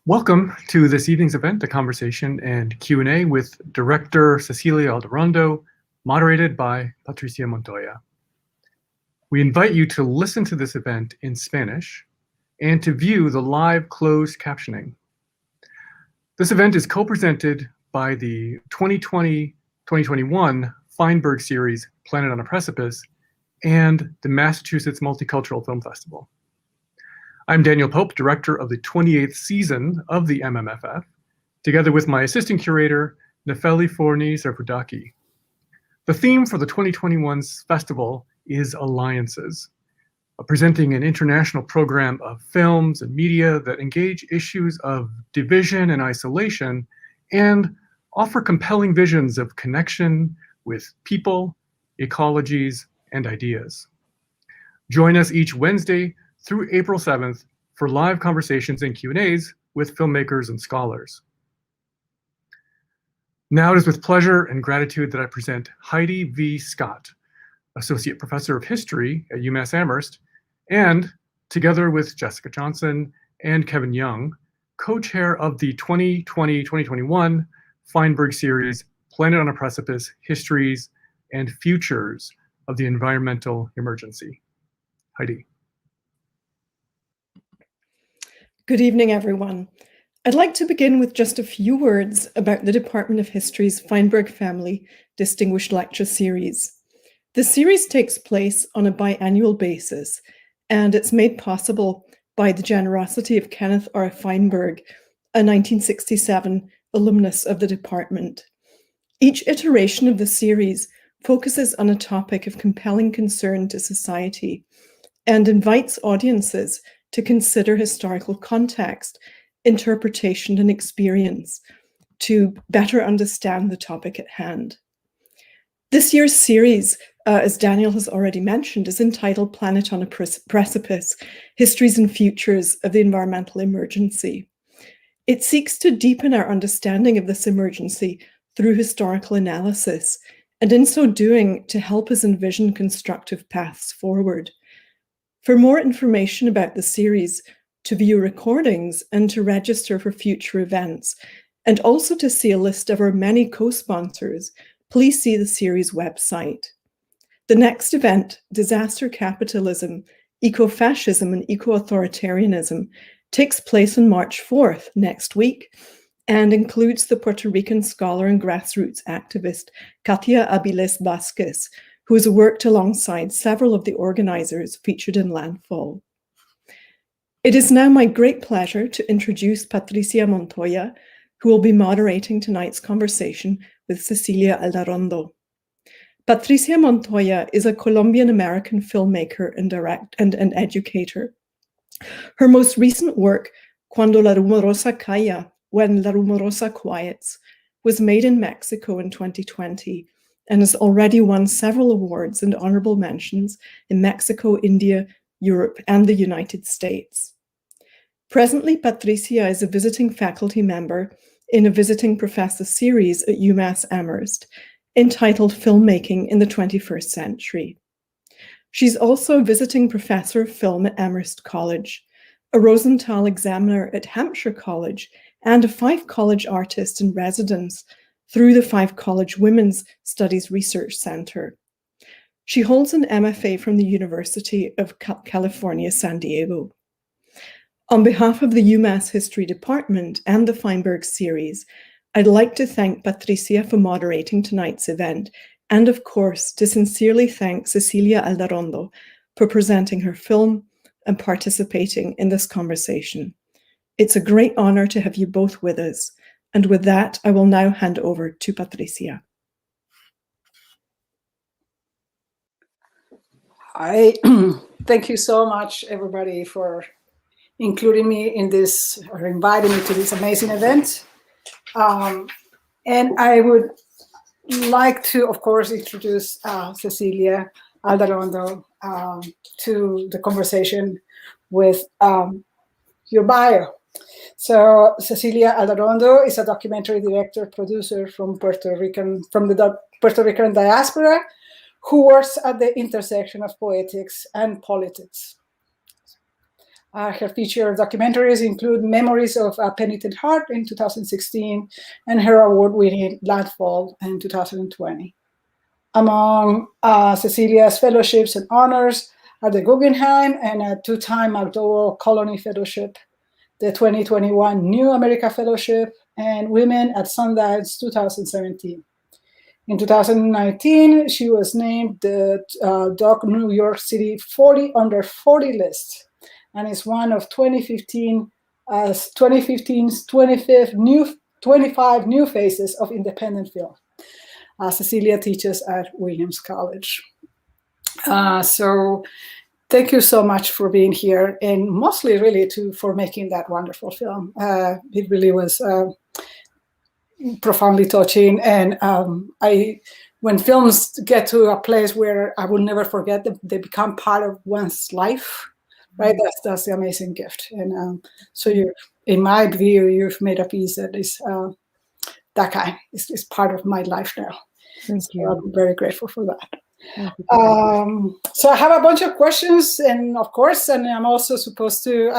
Welcome to this evening's event, a conversation and Q&A with Director Cecilia Aldondo, moderated by Patricia Montoya. We invite you to listen to this event in Spanish and to view the live closed captioning. This event is co-presented by the 2020-2021 Feinberg series, Planet on a Precipice, and the Massachusetts Multicultural Film Festival. I'm Daniel Pope, director of the 28th season of the MMFF, together with my assistant curator, Nefeli Forni Serfudaki. The theme for the 2021's festival is Alliances, presenting an international program of films and media that engage issues of division and isolation and offer compelling visions of connection with people, ecologies, and ideas. Join us each Wednesday through April 7th for live conversations and Q&As with filmmakers and scholars. Now it is with pleasure and gratitude that I present Heidi V. Scott, Associate Professor of History at UMass Amherst, and together with Jessica Johnson and Kevin Young, co-chair of the 2020-2021 Feinberg series, Planet on a Precipice, Histories and Futures of the Environmental Emergency. Heidi. Good evening, everyone. I'd like to begin with just a few words about the Department of History's Feinberg Family Distinguished Lecture Series. The series takes place on a biannual basis, and it's made possible by the generosity of Kenneth R. Feinberg, a 1967 alumnus of the department. Each iteration of the series focuses on a topic of compelling concern to society and invites audiences to consider historical context, interpretation, and experience to better understand the topic at hand. This year's series, as Daniel has already mentioned, is entitled Planet on a Precipice, Histories and Futures of the Environmental Emergency. It seeks to deepen our understanding of this emergency through historical analysis, and in so doing, to help us envision constructive paths forward. For more information about the series, to view recordings and to register for future events, and also to see a list of our many co-sponsors, please see the series website. The next event, Disaster Capitalism, Ecofascism and Eco-Authoritarianism, takes place on March 4th, next week, and includes the Puerto Rican scholar and grassroots activist Katia Aviles Vasquez, who has worked alongside several of the organizers featured in Landfall. It is now my great pleasure to introduce Patricia Montoya, who will be moderating tonight's conversation with Cecilia Aldondo. Patricia Montoya is a Colombian-American filmmaker and educator. Her most recent work, Cuando la Rumorosa Calla, When la Rumorosa Quiets, was made in Mexico in 2020 and has already won several awards and honorable mentions in Mexico, India, Europe, and the United States. Presently, Patricia is a visiting faculty member in a visiting professor series at UMass Amherst entitled Filmmaking in the 21st Century. She's also a visiting professor of film at Amherst College, a Rosenthal examiner at Hampshire College, and a Fife College artist in residence through the Fife College Women's Studies Research Center. She holds an MFA from the University of California, San Diego. On behalf of the UMass History Department and the Feinberg series, I'd like to thank Patricia for moderating tonight's event, and of course, to sincerely thank Cecilia Aldondo for presenting her film and participating in this conversation. It's a great honor to have you both with us. And with that, I will now hand over to Patricia. Hi, thank you so much, everybody, for including me in this, or inviting me to this amazing event. And I would like to, of course, introduce Cecilia Aldarondo to the conversation with your bio. So Cecilia Aldondo is a documentary director, producer from the Puerto Rican diaspora, who works at the intersection of poetics and politics. Her feature documentaries include Memories of a Penitent Heart in 2016 and her award-winning Landfall in 2020. Among Cecilia's fellowships and honors are the Guggenheim and a two-time McDowell Colony Fellowship, the 2021 New America Fellowship, and Women at Sundance 2017. In 2019, she was named the Doc New York City 40 under 40 list, and is one of 2015's 25 new faces of independent film. Cecilia teaches at Williams College. So thank you so much for being here, and mostly really for making that wonderful film. It really was profoundly touching, and when films get to a place where I will never forget them, they become part of one's life, right? That's the amazing gift. And so in my view, you've made a piece that is that kind. It's part of my life now. Thank you. So I'm very grateful for that. So I have a bunch of questions, and of course, and I'm also supposed to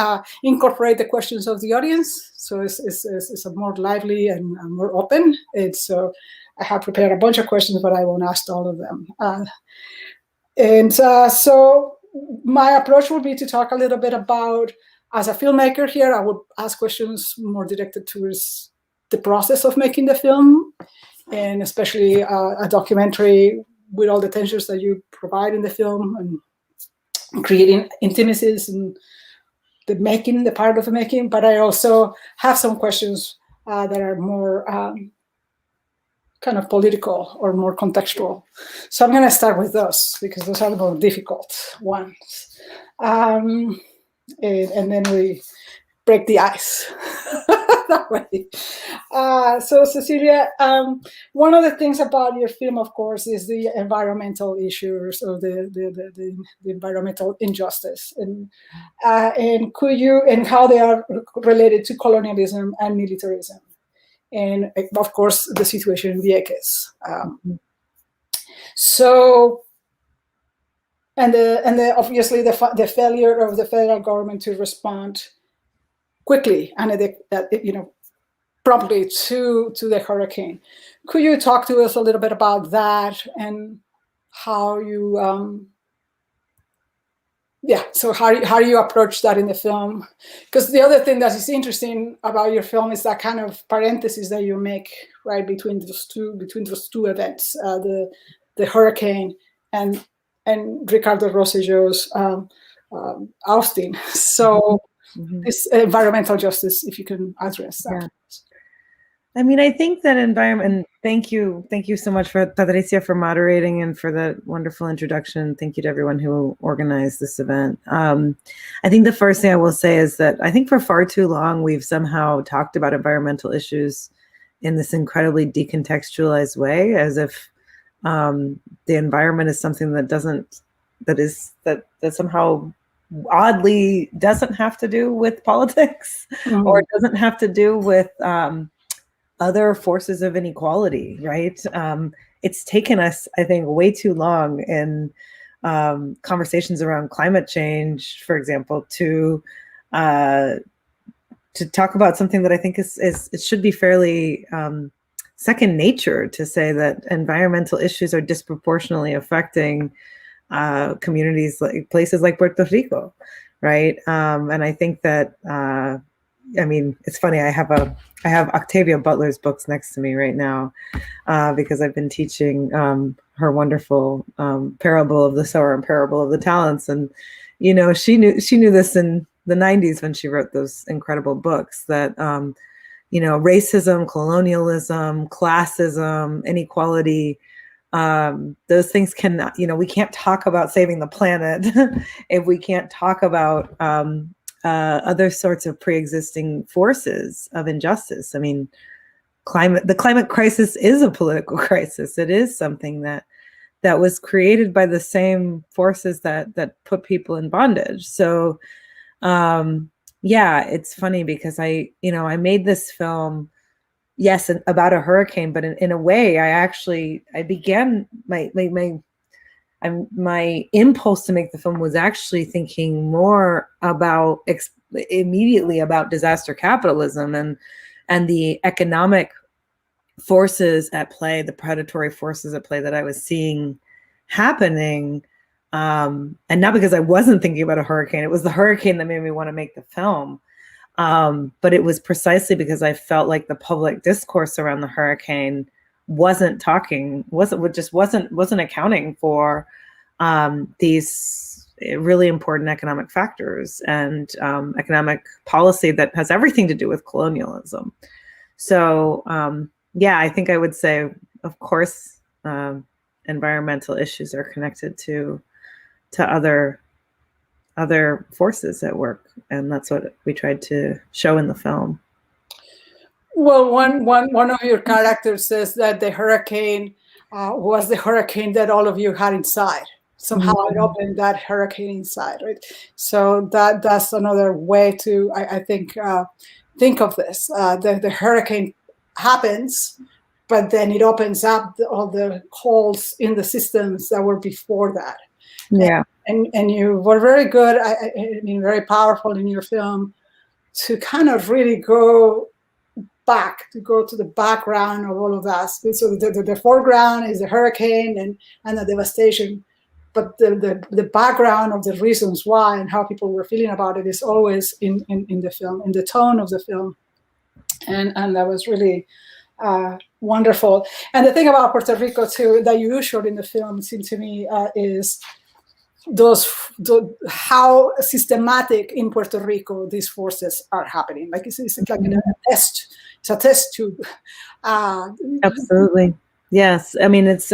incorporate the questions of the audience. So it's a more lively and more open. So I have prepared a bunch of questions, but I won't ask all of them. So my approach would be to talk a little bit about, as a filmmaker here, I would ask questions more directed towards the process of making the film, and especially a documentary with all the tensions that you provide in the film and creating intimacies and the part of the making. But I also have some questions that are more kind of political or more contextual. So I'm going to start with those because those are the more difficult ones. And then we break the ice that way. So Cecilia, one of the things about your film, of course, is the environmental issues or the environmental injustice, and how they are related to colonialism and militarism, and of course the situation in Vieques. Obviously the failure of the federal government to respond quickly and promptly to the hurricane. Could you talk to us a little bit about that and how you how you approach that in the film? Because the other thing that is interesting about your film is that kind of parenthesis that you make right between those two events, the hurricane and Ricardo Rossello's ousting. So this environmental justice, if you can address that. Yeah. I mean, I think that environment, thank you so much for Patricia for moderating and for the wonderful introduction. Thank you to everyone who organized this event. I think the first thing I will say is that I think for far too long, we've somehow talked about environmental issues in this incredibly decontextualized way, as if the environment is something that somehow oddly doesn't have to do with politics or doesn't have to do with other forces of inequality, right? It's taken us, I think, way too long in conversations around climate change, for example, to talk about something that I think it should be fairly second nature, to say that environmental issues are disproportionately affecting communities like places like Puerto Rico, right? And I think that I mean, it's funny. I have Octavia Butler's books next to me right now because I've been teaching her wonderful Parable of the Sower and Parable of the Talents, and she knew this in the 90s when she wrote those incredible books that racism, colonialism, classism, inequality. Those things cannot, we can't talk about saving the planet if we can't talk about other sorts of pre-existing forces of injustice. I mean, the climate crisis is a political crisis. It is something that was created by the same forces that put people in bondage. So, yeah, it's funny because I made this film, yes, about a hurricane, but in a way, I began my my impulse to make the film was actually thinking more about immediately about disaster capitalism and the economic forces at play, the predatory forces at play that I was seeing happening. And not because I wasn't thinking about a hurricane, it was the hurricane that made me want to make the film. But it was precisely because I felt like the public discourse around the hurricane wasn't accounting for these really important economic factors and economic policy that has everything to do with colonialism. So yeah, I think I would say, of course, environmental issues are connected to other forces at work, and that's what we tried to show in the film. Well, one of your characters says that the hurricane was the hurricane that all of you had inside. Somehow it opened that hurricane inside, right? So that's another way to, I think of this. The hurricane happens, but then it opens up all the holes in the systems that were before that. Yeah. And you were very good, I mean, very powerful in your film to kind of really go to the background of all of that. So the foreground is the hurricane and the devastation, but the background of the reasons why and how people were feeling about it is always in the film, in the tone of the film. And that was really wonderful. And the thing about Puerto Rico too that you showed in the film, seemed to me, is how systematic in Puerto Rico these forces are happening. Like it's like a test. It's a test tube. Absolutely. Yes. I mean, it's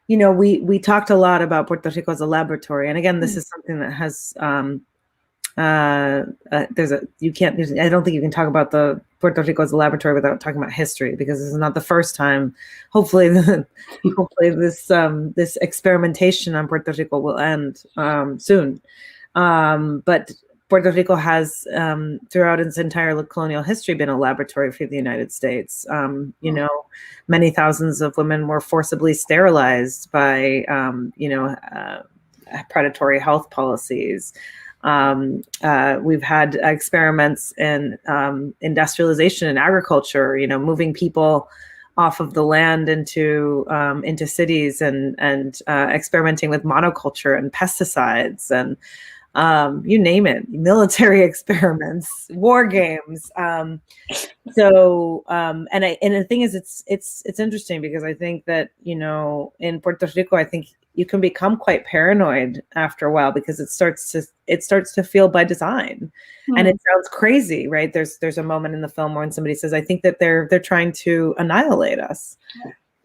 we talked a lot about Puerto Rico as a laboratory, and again, this is something that has I don't think you can talk about the Puerto Rico as a laboratory without talking about history, because this is not the first time. Hopefully this experimentation on Puerto Rico will end soon. But Puerto Rico has, throughout its entire colonial history, been a laboratory for the United States. Many thousands of women were forcibly sterilized by, predatory health policies. We've had experiments in industrialization and agriculture, moving people off of the land into cities and experimenting with monoculture and pesticides and you name it, military experiments, war games. And the thing is, it's interesting because I think that, in Puerto Rico, I think you can become quite paranoid after a while because it starts to feel by design. And it sounds crazy, right? There's a moment in the film when somebody says, I think that they're trying to annihilate us.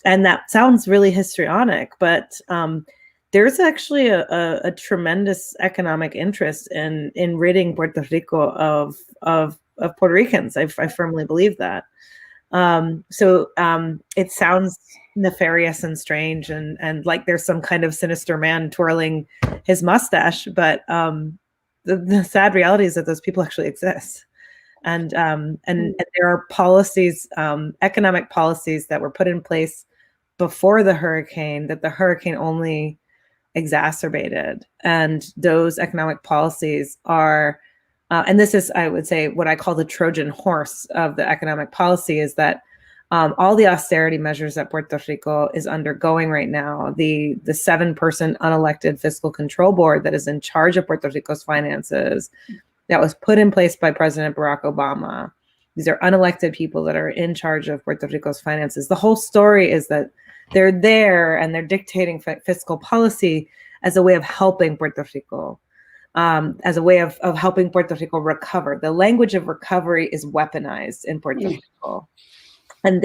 And that sounds really histrionic, but there's actually a tremendous economic interest in ridding Puerto Rico of Puerto Ricans. I firmly believe that. So it sounds nefarious and strange and like there's some kind of sinister man twirling his mustache, but the sad reality is that those people actually exist. And there are policies, economic policies that were put in place before the hurricane that the hurricane only exacerbated. And those economic policies are, and this is, I would say, what I call the Trojan horse of the economic policy, is that all the austerity measures that Puerto Rico is undergoing right now, the 7-person unelected fiscal control board that is in charge of Puerto Rico's finances, that was put in place by President Barack Obama. These are unelected people that are in charge of Puerto Rico's finances. The whole story is that they're there and they're dictating fiscal policy as a way of helping Puerto Rico, as a way of helping Puerto Rico recover. The language of recovery is weaponized in Puerto Rico. And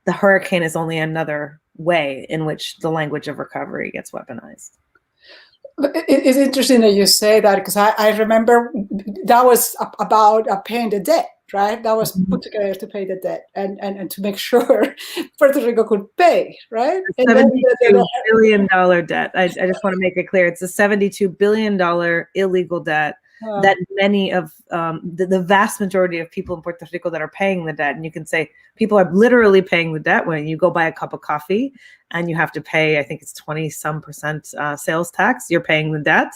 the hurricane is only another way in which the language of recovery gets weaponized. It's interesting that you say that, because I remember that was about paying the debt, right? That was put together to pay the debt and to make sure Puerto Rico could pay, right? $72 billion debt. I just want to make it clear. It's a $72 billion illegal debt that many of the vast majority of people in Puerto Rico that are paying the debt, and you can say people are literally paying the debt when you go buy a cup of coffee and you have to pay, I think it's 20% sales tax, you're paying the debt.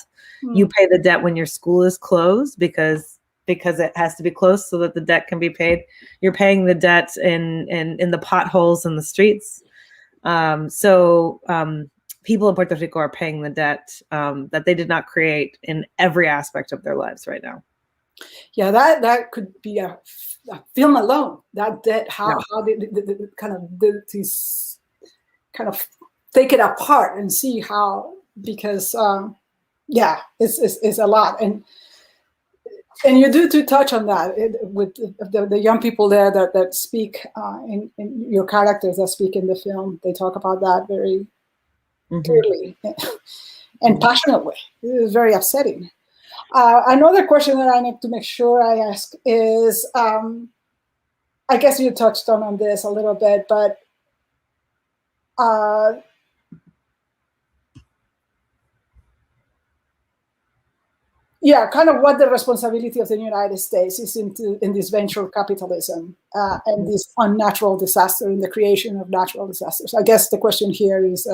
You pay the debt when your school is closed because it has to be closed so that the debt can be paid. You're paying the debt in the potholes in the streets. People in Puerto Rico are paying the debt that they did not create in every aspect of their lives right now. Yeah, that could be a film alone. That debt, how they kind of take it apart and see how, because it's a lot. And you do to touch on that with the young people there that speak in your characters that speak in the film. They talk about that very clearly and passionately. It is very upsetting. Another question that I need to make sure I ask is, I guess you touched on this a little bit, but kind of what the responsibility of the United States is in this venture capitalism and this unnatural disaster, in the creation of natural disasters. I guess the question here is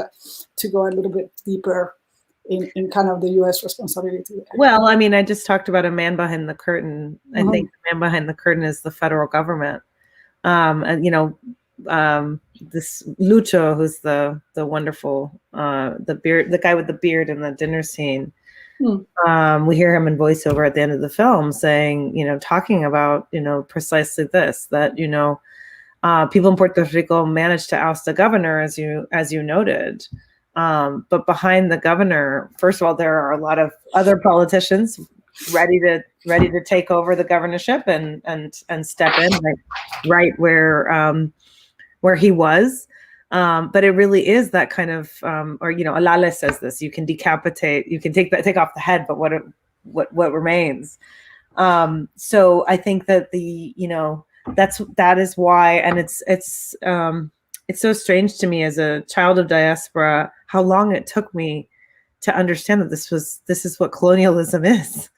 to go a little bit deeper in kind of the U.S. responsibility. Well, I mean, I just talked about a man behind the curtain. I think the man behind the curtain is the federal government. And this Lucho, who's the wonderful the guy with the beard in the dinner scene. We hear him in voiceover at the end of the film saying, talking about, precisely this, that, people in Puerto Rico managed to oust the governor, as you noted. But behind the governor, first of all, there are a lot of other politicians ready to take over the governorship and step in right where he was. But it really is that kind of, Alale says this: you can decapitate, you can take off the head, but what remains? So I think that that is why, and it's so strange to me as a child of diaspora how long it took me to understand that this is what colonialism is.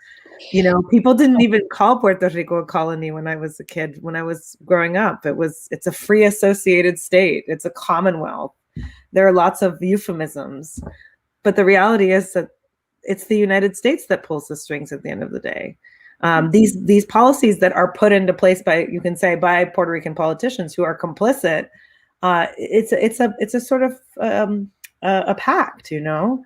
People didn't even call Puerto Rico a colony when I was a kid. When I was growing up, it's a free associated state. It's a commonwealth. There are lots of euphemisms, but the reality is that it's the United States that pulls the strings at the end of the day. These policies that are put into place by Puerto Rican politicians who are complicit. It's a sort of a pact, to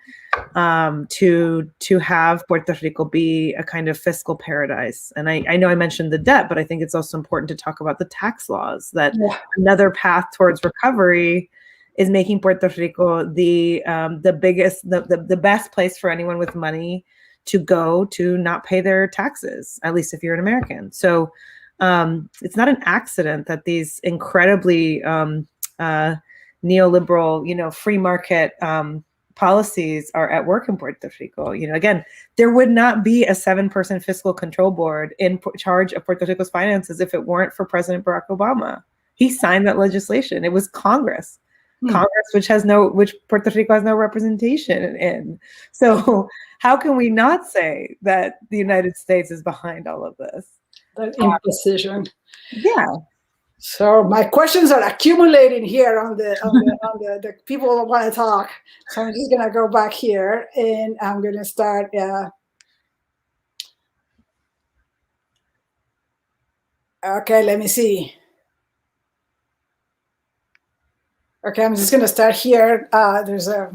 have Puerto Rico be a kind of fiscal paradise. And I know I mentioned the debt, but I think it's also important to talk about the tax laws, that another path towards recovery is making Puerto Rico the best place for anyone with money to go to not pay their taxes, at least if you're an American. So it's not an accident that these incredibly neoliberal, free market policies are at work in Puerto Rico. Again, there would not be a 7-person fiscal control board in charge of Puerto Rico's finances if it weren't for President Barack Obama. He signed that legislation. It was Congress, which Puerto Rico has no representation in. So how can we not say that the United States is behind all of this? That imposition. Yeah. So my questions are accumulating here on the people that want to talk. So I'm just gonna go back here and I'm gonna start. Okay, let me see. Okay, I'm just gonna start here. There's a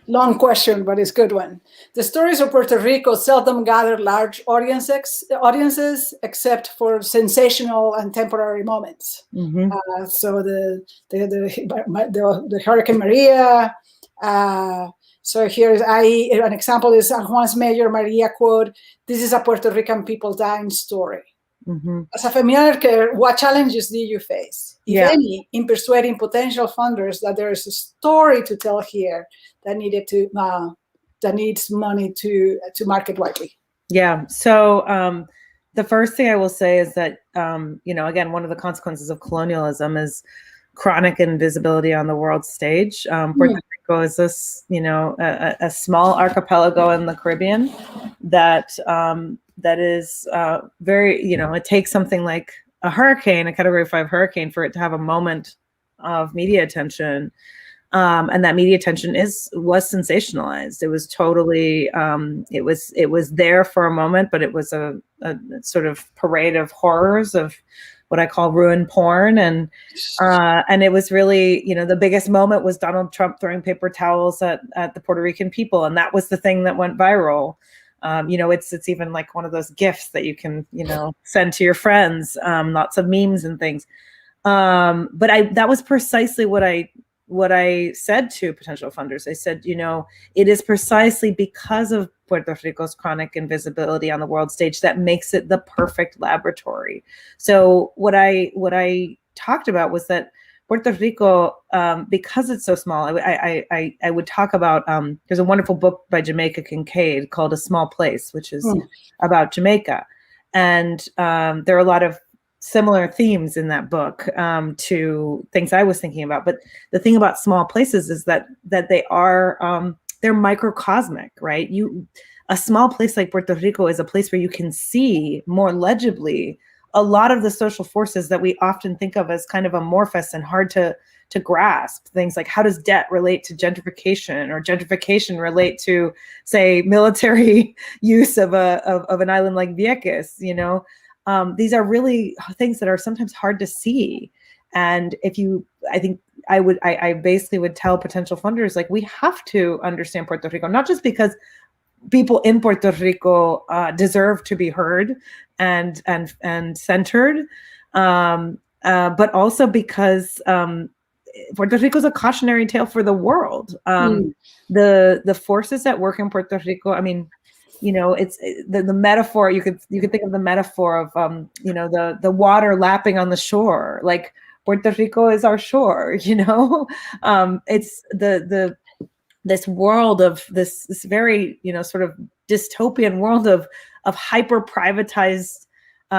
long question, but it's a good one. The stories of Puerto Rico seldom gather large audiences except for sensational and temporary moments. So the Hurricane Maria. So here's an example is San Juan's Mayor Maria quote, "This is a Puerto Rican people dying story." As a filmmaker, what challenges do you face, if any, in persuading potential funders that there is a story to tell here that needs money to market widely? Yeah. So the first thing I will say is that again, one of the consequences of colonialism is chronic invisibility on the world stage. Puerto Rico is this, a small archipelago in the Caribbean that very, it takes something like a hurricane, a Category 5 hurricane, for it to have a moment of media attention. And that media attention was sensationalized. It was totally, it was there for a moment, but it was a sort of parade of horrors of what I call ruin porn. And it was really, the biggest moment was Donald Trump throwing paper towels at the Puerto Rican people. And that was the thing that went viral. It's even like one of those gifts that you can, send to your friends, lots of memes and things. But that was precisely what I said to potential funders. I said, it is precisely because of Puerto Rico's chronic invisibility on the world stage that makes it the perfect laboratory. So what I talked about was that Puerto Rico, because it's so small, I would talk about, there's a wonderful book by Jamaica Kincaid called A Small Place, which is about Jamaica. And there are a lot of similar themes in that book to things I was thinking about. But the thing about small places is that they are, they're microcosmic, right? A small place like Puerto Rico is a place where you can see more legibly a lot of the social forces that we often think of as kind of amorphous and hard to grasp. Things like, how does debt relate to gentrification, or gentrification relate to, say, military use of an island like Vieques? These are really things that are sometimes hard to see. And I basically would tell potential funders, like, we have to understand Puerto Rico, not just because people in Puerto Rico deserve to be heard and centered, but also because Puerto Rico is a cautionary tale for the world. The forces at work in Puerto Rico, I mean, it's the metaphor. You could think of the metaphor of the water lapping on the shore. Like, Puerto Rico is our shore. It's this world of this very sort of dystopian world of hyper privatized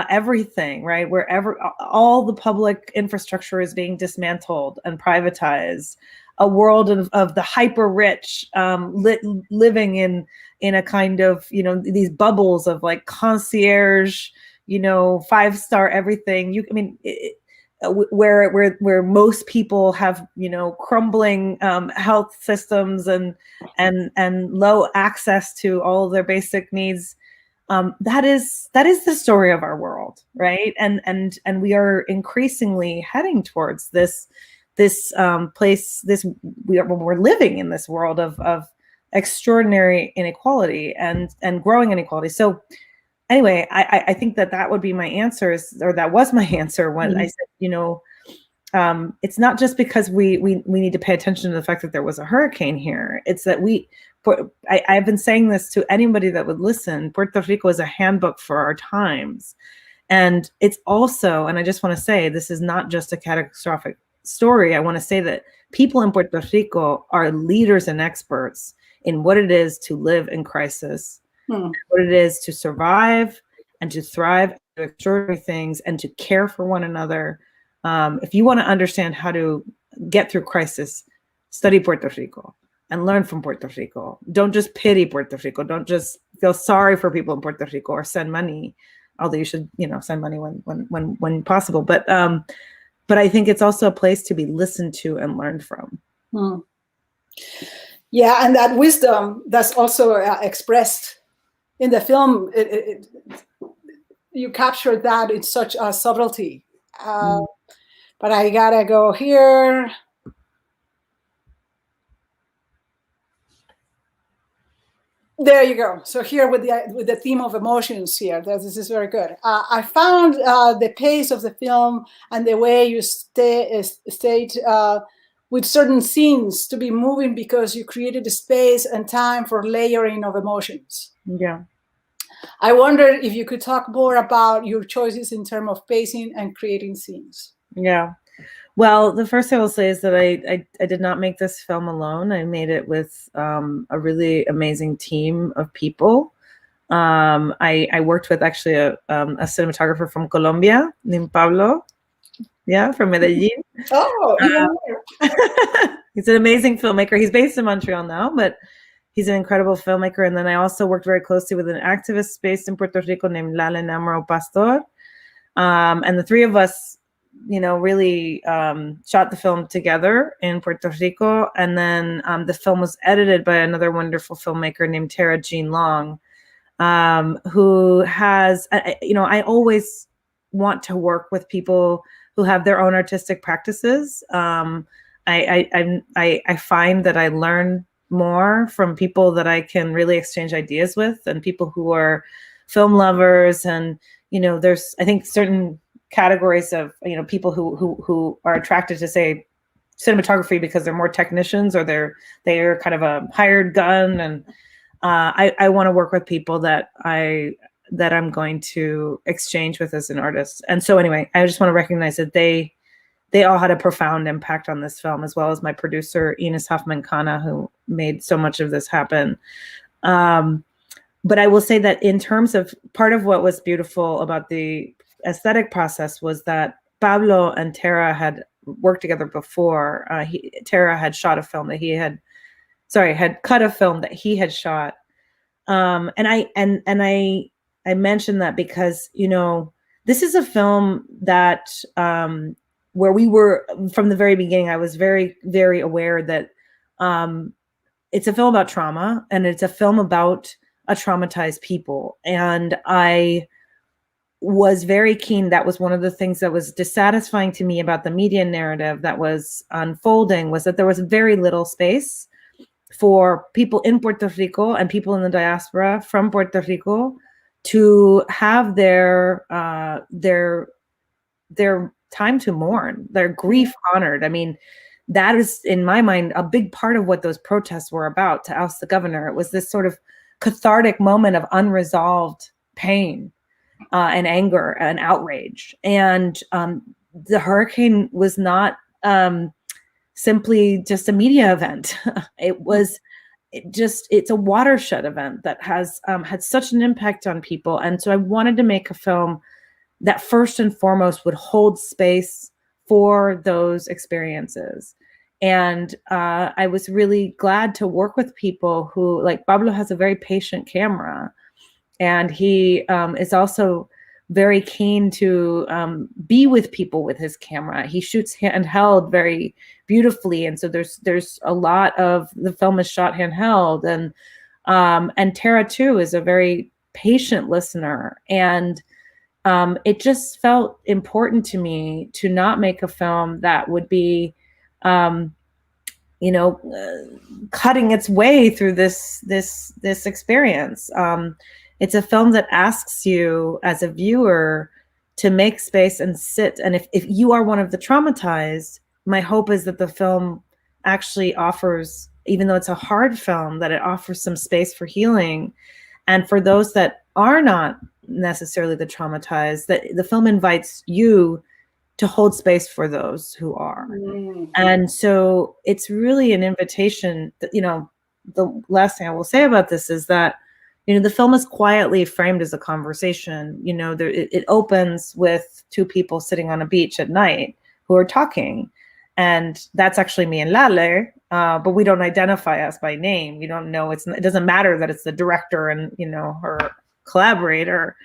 everything, right? Wherever all the public infrastructure is being dismantled and privatized. A world of the hyper rich living in a kind of these bubbles of like concierge, 5-star everything. Where most people have crumbling health systems and low access to all of their basic needs. That is the story of our world, right? And we are increasingly heading towards this place. We're living in this world of extraordinary inequality and growing inequality. So anyway, I think that would be my answer, or that was my answer when I said, it's not just because we need to pay attention to the fact that there was a hurricane here. It's that I've been saying this to anybody that would listen. Puerto Rico is a handbook for our times. And it's also, and I just want to say, this is not just a catastrophic story. I want to say that people in Puerto Rico are leaders and experts in what it is to live in crisis, what it is to survive and to thrive, and do extraordinary things, and to care for one another. If you want to understand how to get through crisis, study Puerto Rico and learn from Puerto Rico. Don't just pity Puerto Rico. Don't just feel sorry for people in Puerto Rico or send money, although you should, send money when possible. But I think it's also a place to be listened to and learned from. Yeah, and that wisdom that's also expressed in the film, you captured that in such a subtlety. But I gotta go here. There you go. So here with the theme of emotions here, this is very good. I found the pace of the film and the way you stayed with certain scenes to be moving because you created a space and time for layering of emotions. Yeah. I wondered if you could talk more about your choices in terms of pacing and creating scenes. Yeah. Well, the first thing I will say is that I did not make this film alone. I made it with a really amazing team of people. I worked with actually a cinematographer from Colombia named Pablo. Yeah, from Medellin. Oh, he's an amazing filmmaker. He's based in Montreal now, but He's an incredible filmmaker. And then I also worked very closely with an activist based in Puerto Rico named Lale Namro Pastor. And the three of us, really shot the film together in Puerto Rico. And then the film was edited by another wonderful filmmaker named Tara Jean Long, who has, I always want to work with people who have their own artistic practices. I find that I learn more from people that I can really exchange ideas with, and people who are film lovers. And there's, I think, certain categories of people who are attracted to, say, cinematography because they're more technicians, or they're kind of a hired gun. And I want to work with people that I'm going to exchange with as an artist. And so anyway, I just want to recognize that they all had a profound impact on this film, as well as my producer, Ines Hoffman-Kana, who made so much of this happen. But I will say that in terms of part of what was beautiful about the aesthetic process was that Pablo and Tara had worked together before. Tara had shot a film that had cut a film that he had shot. And I mentioned that because, this is a film that, where we were from the very beginning, I was very, very aware that it's a film about trauma, and it's a film about a traumatized people. And I was very keen. That was one of the things that was dissatisfying to me about the media narrative that was unfolding, was that there was very little space for people in Puerto Rico and people in the diaspora from Puerto Rico to have their time to mourn, their grief honored. I mean, that is, in my mind, a big part of what those protests were about, to oust the governor. It was this sort of cathartic moment of unresolved pain and anger and outrage. And the hurricane was not simply just a media event. It's a watershed event that has had such an impact on people. And so I wanted to make a film that first and foremost would hold space for those experiences. And I was really glad to work with people who, like Pablo, has a very patient camera. And he is also very keen to be with people with his camera. He shoots handheld very beautifully. And so there's a lot of the film is shot handheld. And Tara, too, is a very patient listener. And it just felt important to me to not make a film that would be, cutting its way through this experience. It's a film that asks you as a viewer to make space and sit. And if you are one of the traumatized, my hope is that the film actually offers, even though it's a hard film, that it offers some space for healing. And for those that are not necessarily the traumatized, that the film invites you to hold space for those who are. Mm-hmm. And so it's really an invitation that, the last thing I will say about this is that, the film is quietly framed as a conversation. It opens with two people sitting on a beach at night who are talking. And that's actually me and Lale, but we don't identify us by name. You don't know, it doesn't matter that it's the director and, her collaborator.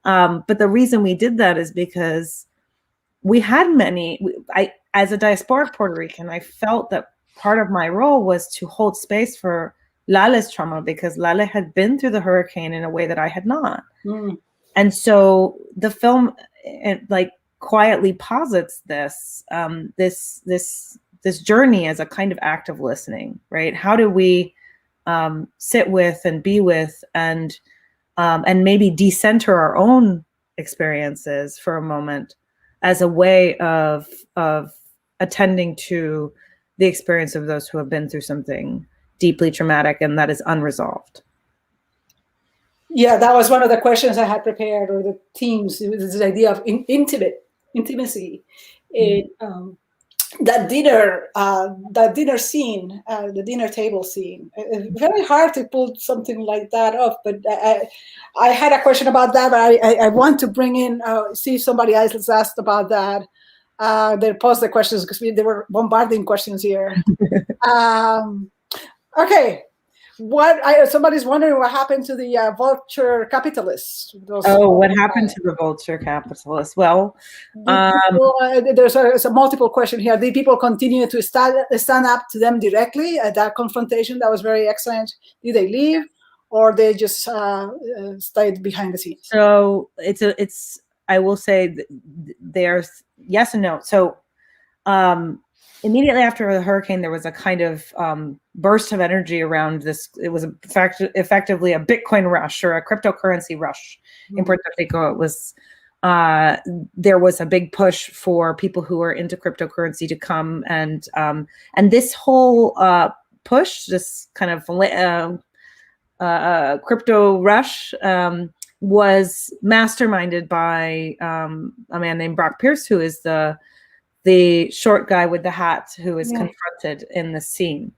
But the reason we did that is because we had as a diasporic Puerto Rican, I felt that part of my role was to hold space for Lale's trauma, because Lale had been through the hurricane in a way that I had not. Mm. And so the film quietly posits this journey as a kind of act of listening, right? How do we sit with and be with and maybe decenter our own experiences for a moment as a way of attending to the experience of those who have been through something deeply traumatic and that is unresolved. Yeah, that was one of the questions I had prepared, or the themes. It was this idea of intimacy. Mm-hmm. That dinner scene, the dinner table scene. Very hard to pull something like that off. But I had a question about that. But I want to bring in, see if somebody else has asked about that. They posed the questions because they were bombarding questions here. Okay, somebody's wondering what happened to the vulture capitalists. What happened to the vulture capitalists? Well, there's a multiple question here. Did people continue to stand up to them directly at that confrontation? That was very excellent. Did they leave, or they just stayed behind the scenes? So I will say there's yes and no. So immediately after the hurricane, there was a kind of burst of energy around this. It was effectively a Bitcoin rush or a cryptocurrency rush in Puerto Rico. It was there was a big push for people who are into cryptocurrency to come, and this whole push, this kind of crypto rush, was masterminded by a man named Brock Pierce, who is the short guy with the hat who is confronted in the scene.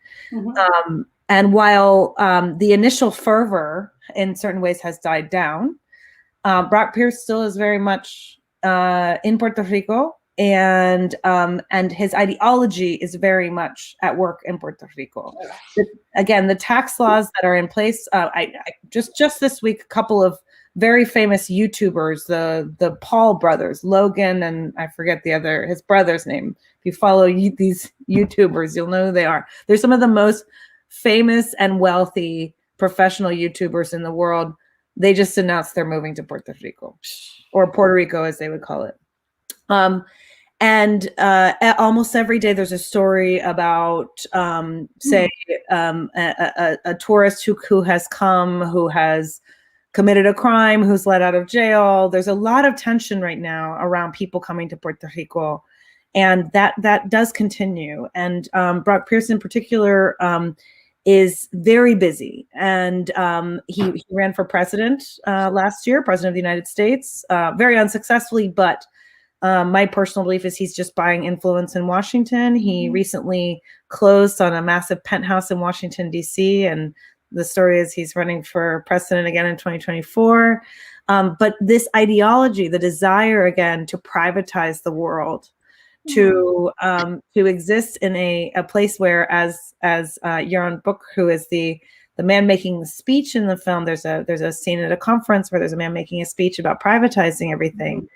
And while the initial fervor in certain ways has died down, Brock Pierce still is very much in Puerto Rico, and his ideology is very much at work in Puerto Rico. Again, the tax laws that are in place, I just this week, a couple of very famous YouTubers, the Paul brothers, Logan, and I forget his brother's name. If you follow these YouTubers, you'll know who they are. They're some of the most famous and wealthy professional YouTubers in the world. They just announced they're moving to Puerto Rico, or Puerto Rico as they would call it. And almost every day there's a story about, say, a tourist who has come, who has committed a crime, who's let out of jail. There's a lot of tension right now around people coming to Puerto Rico, and that does continue. And Brock Pierce in particular is very busy, and he ran for president last year, president of the United States, very unsuccessfully, but my personal belief is he's just buying influence in Washington. He recently closed on a massive penthouse in Washington, D.C., and the story is he's running for president again in 2024. But this ideology, the desire again to privatize the world, to exist in a place where, as Yaron Book, who is the man making the speech in the film, there's a scene at a conference where there's a man making a speech about privatizing everything.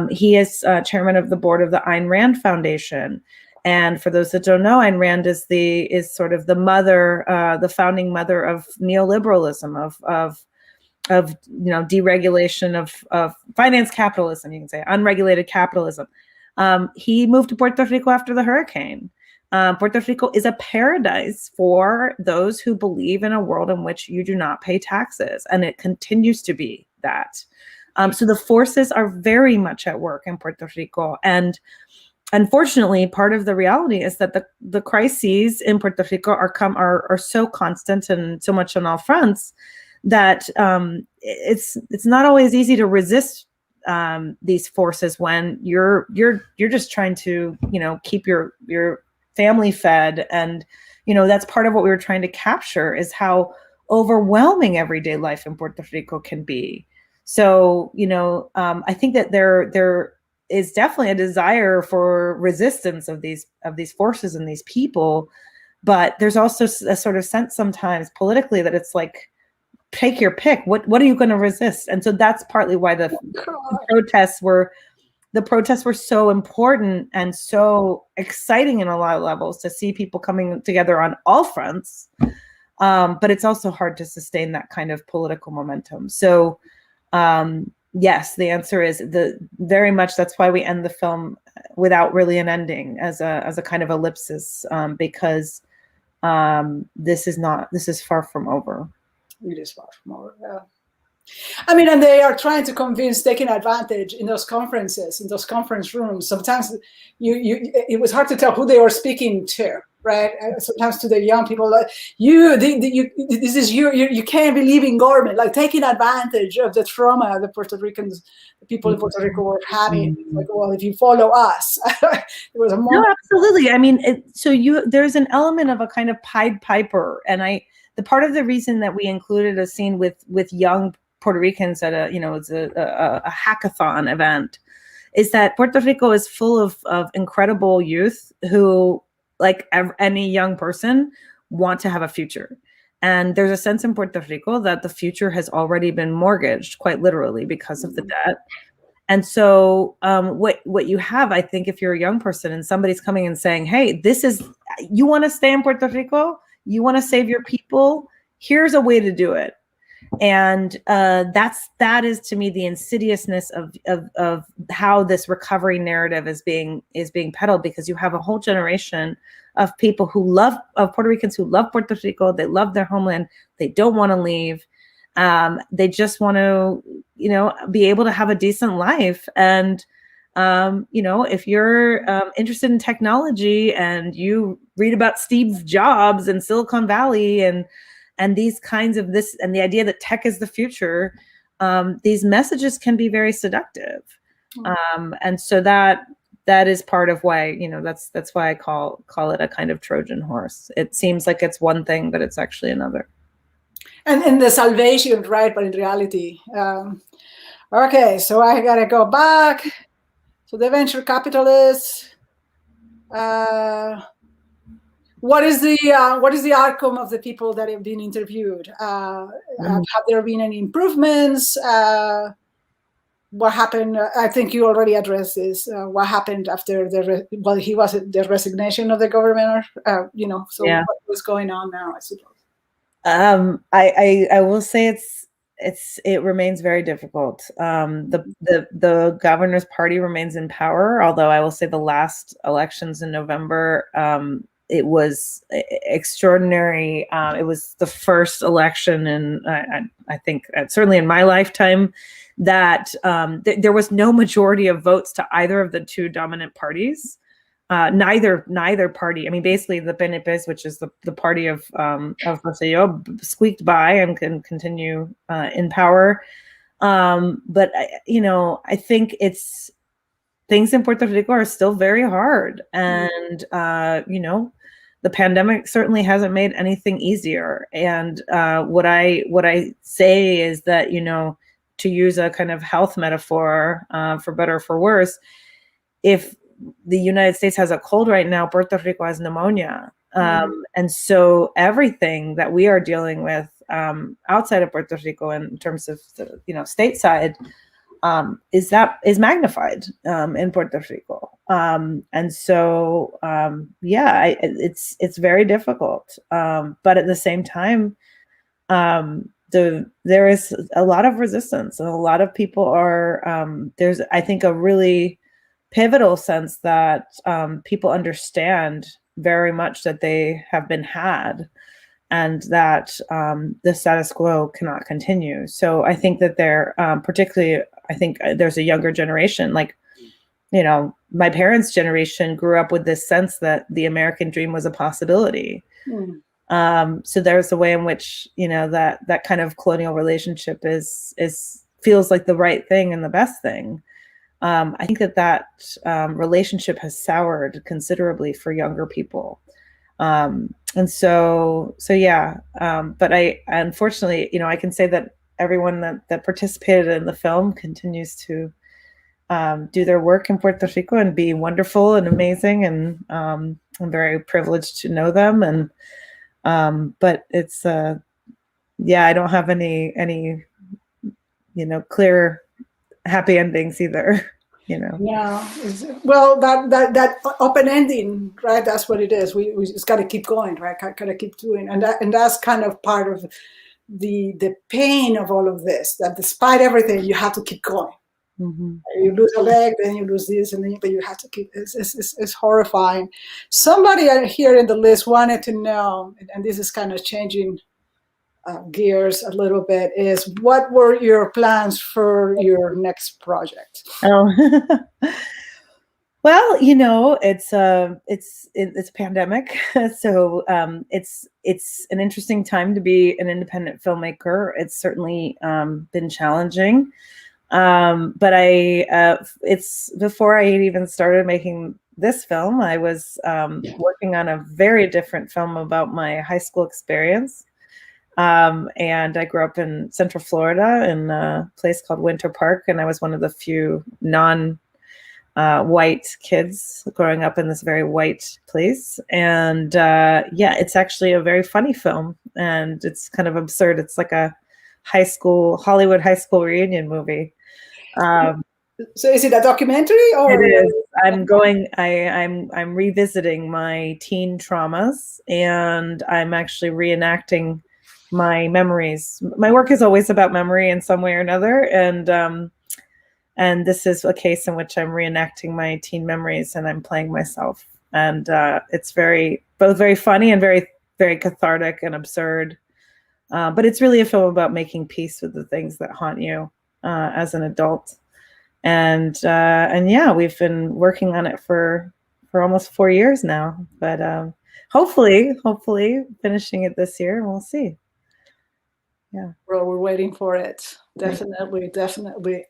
He is chairman of the board of the Ayn Rand Foundation. And for those that don't know, Ayn Rand is sort of the mother, the founding mother of neoliberalism, of deregulation of finance capitalism, you can say, unregulated capitalism. He moved to Puerto Rico after the hurricane. Puerto Rico is a paradise for those who believe in a world in which you do not pay taxes, and it continues to be that. So the forces are very much at work in Puerto Rico, and unfortunately, part of the reality is that the crises in Puerto Rico are so constant and so much on all fronts that it's not always easy to resist these forces when you're just trying to keep your family fed, and that's part of what we were trying to capture, is how overwhelming everyday life in Puerto Rico can be. So I think that there is definitely a desire for resistance of these forces and these people, but there's also a sort of sense sometimes politically that it's like, take your pick. What are you going to resist? And so that's partly why the protests were so important and so exciting in a lot of levels, to see people coming together on all fronts. But it's also hard to sustain that kind of political momentum. So yes, the answer is very much. That's why we end the film without really an ending, as a kind of ellipsis, because this is far from over. It is far from over. Yeah. I mean, and they are trying to convince, taking advantage in those conferences, in those conference rooms. Sometimes it was hard to tell who they were speaking to, right? Sometimes to the young people, like, this is you can't believe in government, like taking advantage of the trauma the Puerto Ricans, the people in Puerto Rico were having. Like, well, if you follow us, there was a moment. No, absolutely. I mean, there's an element of a kind of Pied Piper, and the part of the reason that we included a scene with young Puerto Ricans at it's a hackathon event, is that Puerto Rico is full of incredible youth who, like any young person, want to have a future. And there's a sense in Puerto Rico that the future has already been mortgaged, quite literally, because of the debt. And so what you have, I think, if you're a young person and somebody's coming and saying, hey, you want to stay in Puerto Rico? You want to save your people? Here's a way to do it. And that is to me the insidiousness of how this recovery narrative is being peddled, because you have a whole generation of people of Puerto Ricans who love Puerto Rico. They love their homeland. They don't want to leave. They just want to, be able to have a decent life. And, if you're interested in technology and you read about Steve Jobs and Silicon Valley and these kinds of this, and the idea that tech is the future, these messages can be very seductive. And so that is part of why, that's why I call it a kind of Trojan horse. It seems like it's one thing, but it's actually another. And the salvation, right? But in reality, okay, so I gotta go back. So the venture capitalists, what is the outcome of the people that have been interviewed? Have there been any improvements? What happened? I think you already addressed this. What happened after the resignation of the governor? So yeah. What was going on now, I suppose? I will say it remains very difficult. The governor's party remains in power, although I will say the last elections in November, it was extraordinary. It was the first election, and I think certainly in my lifetime, that there was no majority of votes to either of the two dominant parties. Neither party. I mean, basically, the PNP, which is the party of Rosselló, squeaked by and can continue in power. But I think things in Puerto Rico are still very hard, and the pandemic certainly hasn't made anything easier. And what I say is that, to use a kind of health metaphor, for better or for worse, if the United States has a cold right now, Puerto Rico has pneumonia. And so everything that we are dealing with outside of Puerto Rico in terms of the stateside is magnified in Puerto Rico. And so it's very difficult. But at the same time, there is a lot of resistance, and a lot of people are there's, I think, a really pivotal sense that people understand very much that they have been had, and that the status quo cannot continue. So I think that particularly, I think there's a younger generation, like, my parents' generation grew up with this sense that the American dream was a possibility. So there's a way in which, that kind of colonial relationship feels like the right thing and the best thing. I think that relationship has soured considerably for younger people. And so yeah. But unfortunately, I can say that everyone that participated in the film continues to do their work in Puerto Rico and be wonderful and amazing. And I'm very privileged to know them. And but it's I don't have any clear happy endings either. Yeah. Well, that open ending, right? That's what it is. We just got to keep going, right? Got to keep doing, and that's kind of part of the pain of all of this. That despite everything, you have to keep going. Mm-hmm. You lose a leg, then you lose this, but you have to keep. It's horrifying. Somebody here in the list wanted to know, and this is kind of changing gears a little bit, is what were your plans for your next project? Oh, well, it's a pandemic, so it's an interesting time to be an independent filmmaker. It's certainly been challenging, but it's before I even started making this film, I was working on a very different film about my high school experience. And I grew up in Central Florida in a place called Winter Park, and I was one of the few white kids growing up in this very white place. And yeah, it's actually a very funny film, and it's kind of absurd. It's like a Hollywood high school reunion movie. So is it a documentary or? It is. I'm revisiting my teen traumas, and I'm actually reenacting my memories. My work is always about memory in some way or another, and this is a case in which I'm reenacting my teen memories, and I'm playing myself. And it's both very funny and very, very cathartic and absurd. But it's really a film about making peace with the things that haunt you as an adult. And yeah, we've been working on it for almost 4 years now. But hopefully finishing it this year, and we'll see. Yeah. Well, we're waiting for it. Definitely.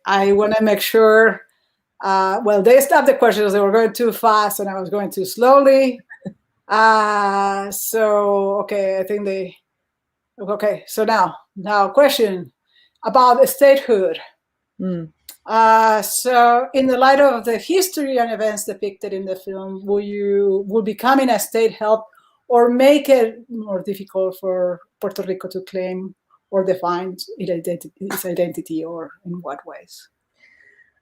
I want to make sure. Well, they stopped the questions. They were going too fast, and I was going too slowly. So okay, I think they. Okay, so now question about statehood. So in the light of the history and events depicted in the film, will becoming a state help or make it more difficult for Puerto Rico to claim or define its identity, or in what ways?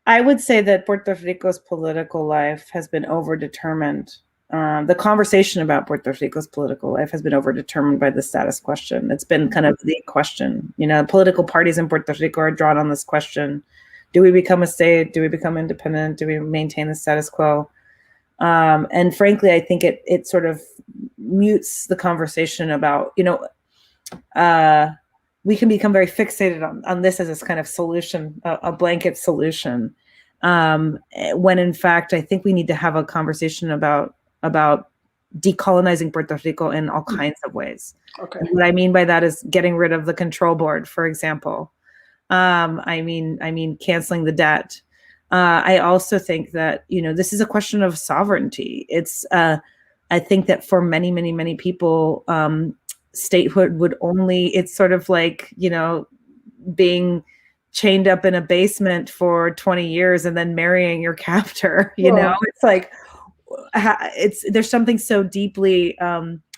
I would say that Puerto Rico's political life has been overdetermined. The conversation about Puerto Rico's political life has been overdetermined by the status question. It's been kind of the question. Political parties in Puerto Rico are drawn on this question. Do we become a state? Do we become independent? Do we maintain the status quo? And frankly, I think it sort of mutes the conversation about, we can become very fixated on this as this kind of solution, a blanket solution. When in fact, I think we need to have a conversation about decolonizing Puerto Rico in all kinds of ways. Okay. And what I mean by that is getting rid of the control board, for example. I mean canceling the debt. I also think that this is a question of sovereignty. It's I think that for many, many, many people, statehood would only. It's sort of like being chained up in a basement for 20 years and then marrying your captor. It's like there's something so deeply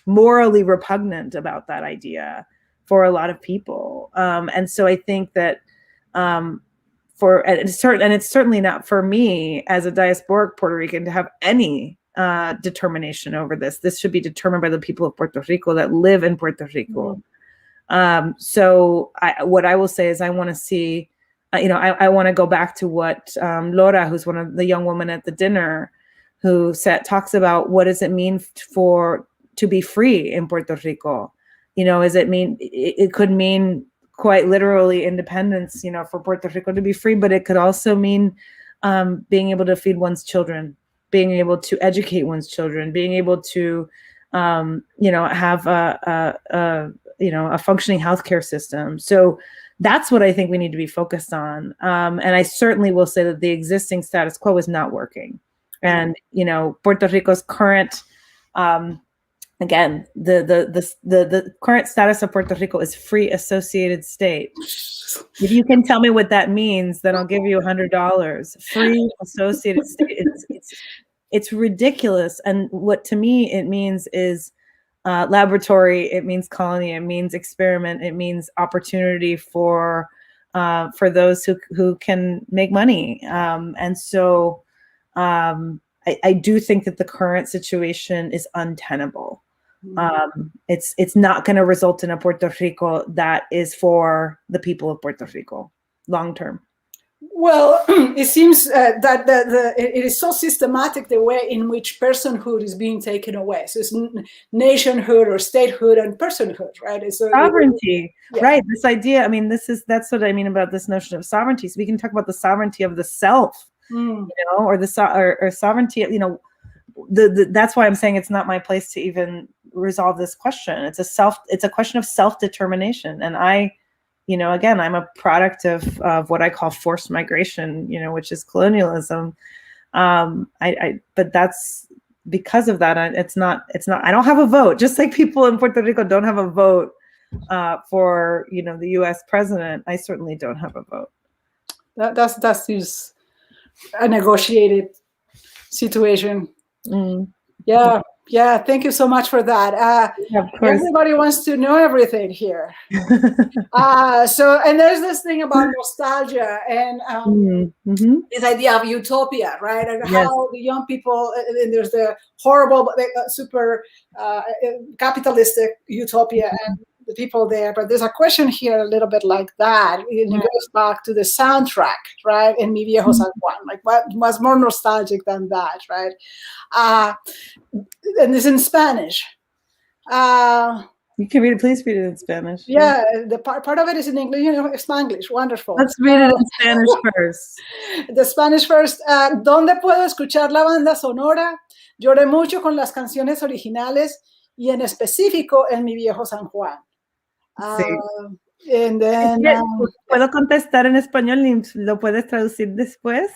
morally repugnant about that idea for a lot of people. And so I think that and it's certainly not for me as a diasporic Puerto Rican to have any determination over this. This should be determined by the people of Puerto Rico that live in Puerto Rico. So what I will say is I want to see, I want to go back to what Laura, who's one of the young women at the dinner, who talks about what does it mean to be free in Puerto Rico. It could mean quite literally independence, for Puerto Rico to be free, but it could also mean being able to feed one's children, being able to educate one's children, being able to, have a functioning healthcare system. So that's what I think we need to be focused on. And I certainly will say that the existing status quo is not working. And, Puerto Rico's current, again, the current status of Puerto Rico is free associated state. If you can tell me what that means, then I'll give you $100. Free associated state. It's ridiculous. And what to me it means is laboratory. It means colony. It means experiment. It means opportunity for those who can make money. And so I do think that the current situation is untenable. It's not going to result in a Puerto Rico that is for the people of Puerto Rico long term. Well, it seems that it is so systematic the way in which personhood is being taken away. So it's nationhood or statehood and personhood, right? It's sovereignty, right? This idea. I mean, that's what I mean about this notion of sovereignty. So we can talk about the sovereignty of the self, or the sovereignty. That's why I'm saying it's not my place to even resolve this question. It's a question of self-determination, and again, I'm a product of what I call forced migration, which is colonialism. But that's because of that. It's not. I don't have a vote. Just like people in Puerto Rico don't have a vote for the U.S. president. I certainly don't have a vote. That seems a negotiated situation. Mm. Yeah. Thank you so much for that. Of course. Everybody wants to know everything here. And there's this thing about nostalgia and this idea of utopia, right? And how the young people, and there's the horrible, super capitalistic utopia and the people there. But there's a question here a little bit like that. It goes back to the soundtrack, right? In Mi Viejo San Juan. Like, what was more nostalgic than that, right? And it's in Spanish. You can read it. Please read it in Spanish. Yeah, the part of it is in English. Spanglish. Wonderful. Let's read it in Spanish first. The Spanish first. ¿Dónde puedo escuchar la banda sonora? Lloré mucho con las canciones originales y en específico en Mi Viejo San Juan. And then, ¿Puedo contestar en español y lo puedes traducir después?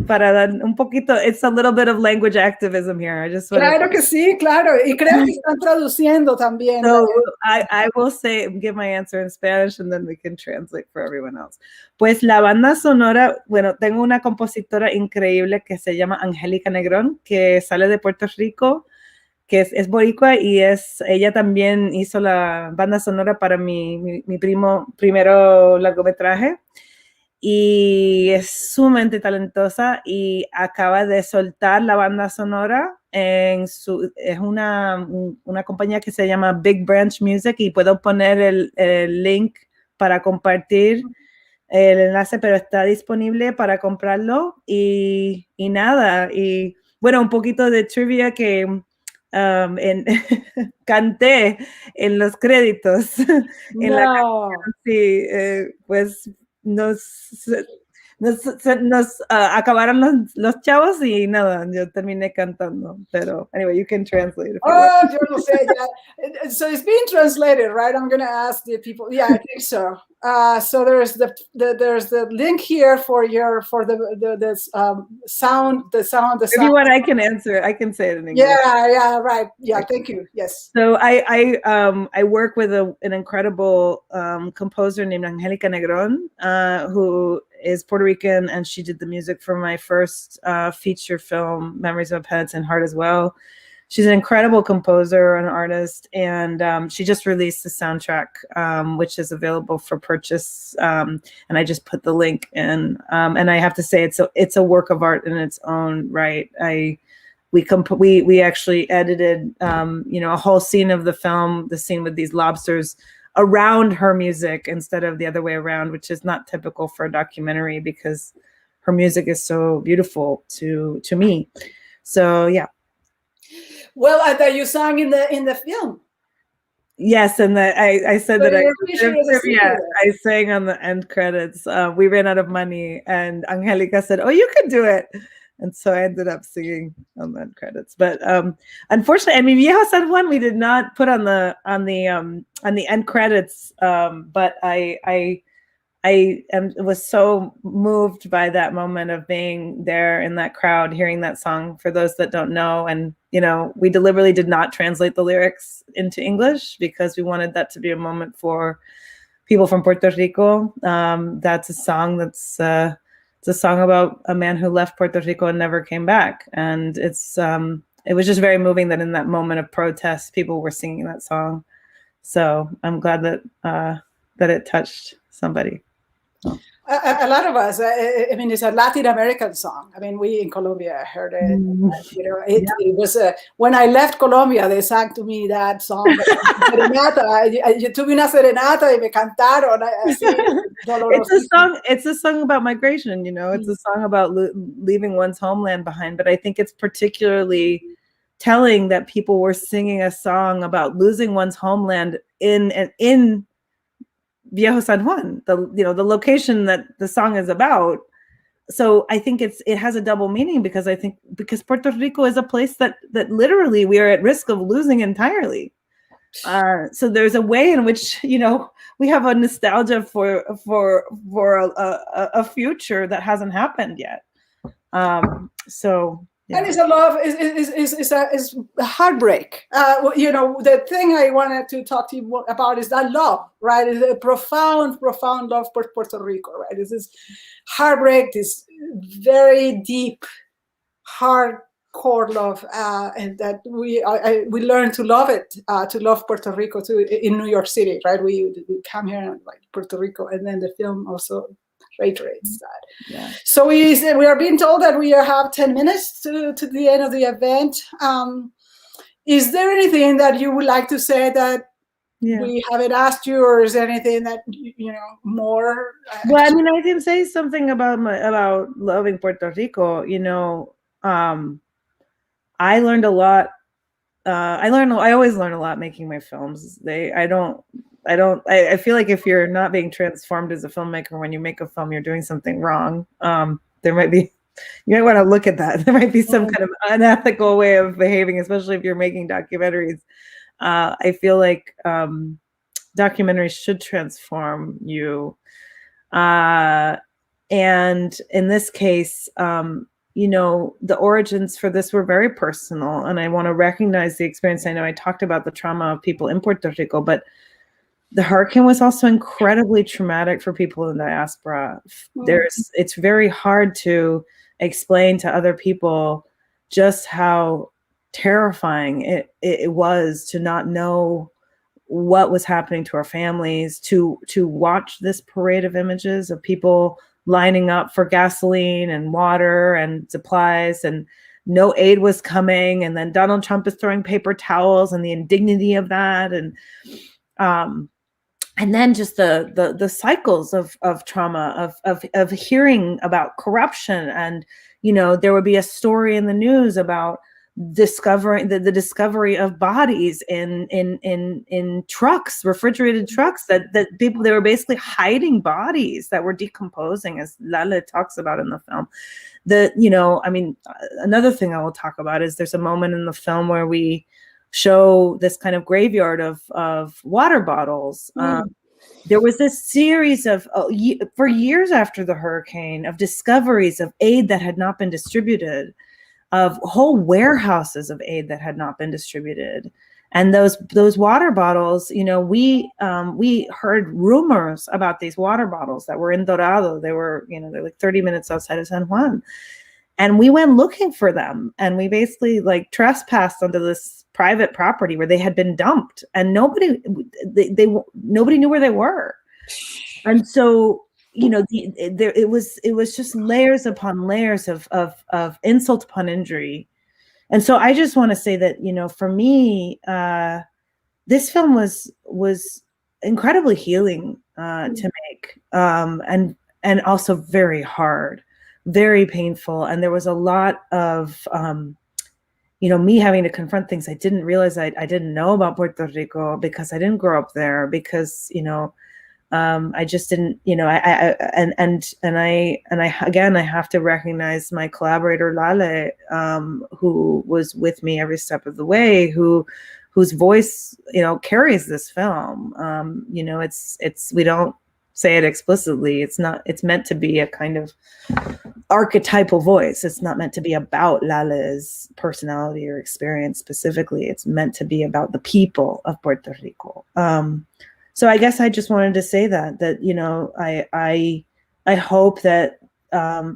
Para dar un poquito, it's a little bit of language activism here. I just claro que sí, claro. Y creo que están traduciendo también. So I will give my answer in Spanish and then we can translate for everyone else. Pues la banda sonora, bueno, tengo una compositora increíble que se llama Angélica Negrón, que sale de Puerto Rico, que es boricua y ella también hizo la banda sonora para mi primero largometraje. Y es sumamente talentosa y acaba de soltar la banda sonora es una compañía que se llama Big Branch Music y puedo poner el link para compartir el enlace, pero está disponible para comprarlo y nada, y bueno, un poquito de trivia que canté en los créditos en la canción, sí, pues nos acabaron los chavos y nada, yo terminé cantando, pero anyway, you can translate. Yo no sé, yeah. So it's being translated, right? I'm going to ask the people. Yeah, I think so. So there's the link here for the sound. If you want, I can answer. I can say it in English. Yeah, right. Yeah, thank you. Yes. So I work with an incredible composer named Angélica Negrón, who is Puerto Rican, and she did the music for my first feature film, Memories of a Penitent Heart, as well. She's an incredible composer and artist, and she just released the soundtrack, which is available for purchase. And I just put the link in. And I have to say, it's a work of art in its own right. We actually edited, a whole scene of the film, the scene with these lobsters, around her music instead of the other way around, which is not typical for a documentary because her music is so beautiful to me. So yeah. Well, I thought you sang in the film. Yes, and I said that I sang on the end credits. We ran out of money, and Angélica said, "Oh, you could do it," and so I ended up singing on the end credits. But unfortunately, Mi Viejo San Juan we did not put on the end credits. But I was so moved by that moment of being there in that crowd, hearing that song. For those that don't know, and we deliberately did not translate the lyrics into English because we wanted that to be a moment for people from Puerto Rico. That's a song it's a song about a man who left Puerto Rico and never came back, and it was just very moving that in that moment of protest, people were singing that song. So I'm glad that it touched somebody. A lot of us, I mean, it's a Latin American song. I mean, we in Colombia heard it. It was when I left Colombia, they sang to me that song. Serenata. Tuve una serenata y me cantaron. It's a song about migration. It's a song about leaving one's homeland behind. But I think it's particularly telling that people were singing a song about losing one's homeland in Viejo San Juan, the location that the song is about. So I think it has a double meaning because Puerto Rico is a place that literally we are at risk of losing entirely. So there's a way in which we have a nostalgia for a future that hasn't happened yet. Yeah. And it's a love, is a heartbreak. The thing I wanted to talk to you about is that love, right? It's a profound, profound love for Puerto Rico, right? It's this heartbreak, this very deep hardcore love, and that we learned to love it, to love Puerto Rico in New York City, right? We come here and like Puerto Rico, and then the film also reiterates that. Yeah. So we are being told that we have 10 minutes to the end of the event. Is there anything that you would like to say that we haven't asked you, or is there anything that more? Well, I mean, I can say something about loving Puerto Rico. I learned a lot. I always learn a lot making my films. I feel like if you're not being transformed as a filmmaker when you make a film, you're doing something wrong. You might want to look at that. There might be some kind of unethical way of behaving, especially if you're making documentaries. I feel like documentaries should transform you. And in this case, the origins for this were very personal, and I want to recognize the experience. I know I talked about the trauma of people in Puerto Rico, but the hurricane was also incredibly traumatic for people in the diaspora. It's very hard to explain to other people just how terrifying it was to not know what was happening to our families, to watch this parade of images of people lining up for gasoline and water and supplies, and no aid was coming, and then Donald Trump is throwing paper towels, and the indignity of that, and then just the cycles of trauma, of hearing about corruption, and there would be a story in the news about discovering the discovery of bodies in trucks, refrigerated trucks, that people, they were basically hiding bodies that were decomposing, as Lale talks about in the film. Another thing I will talk about is there's a moment in the film where we show this kind of graveyard of water bottles. There was this series of, for years after the hurricane, of discoveries of aid that had not been distributed, of whole warehouses of aid that had not been distributed. And those water bottles, we heard rumors about these water bottles that were in Dorado. They're like 30 minutes outside of San Juan. And we went looking for them, and we basically like trespassed onto this private property where they had been dumped, and nobody knew where they were. And so, it was just layers upon layers of insult upon injury. And so I just want to say that, for me, this film was incredibly healing to make, and also very hard, very painful. And there was a lot of, me having to confront things I didn't realize I didn't know about Puerto Rico, because I didn't grow up there, because, I just didn't, I have to recognize my collaborator Lale, who was with me every step of the way, whose voice, carries this film. It's we don't say it explicitly. It's meant to be a kind of archetypal voice. It's not meant to be about Lale's personality or experience specifically. It's meant to be about the people of Puerto Rico. So I guess I just wanted to say that I hope that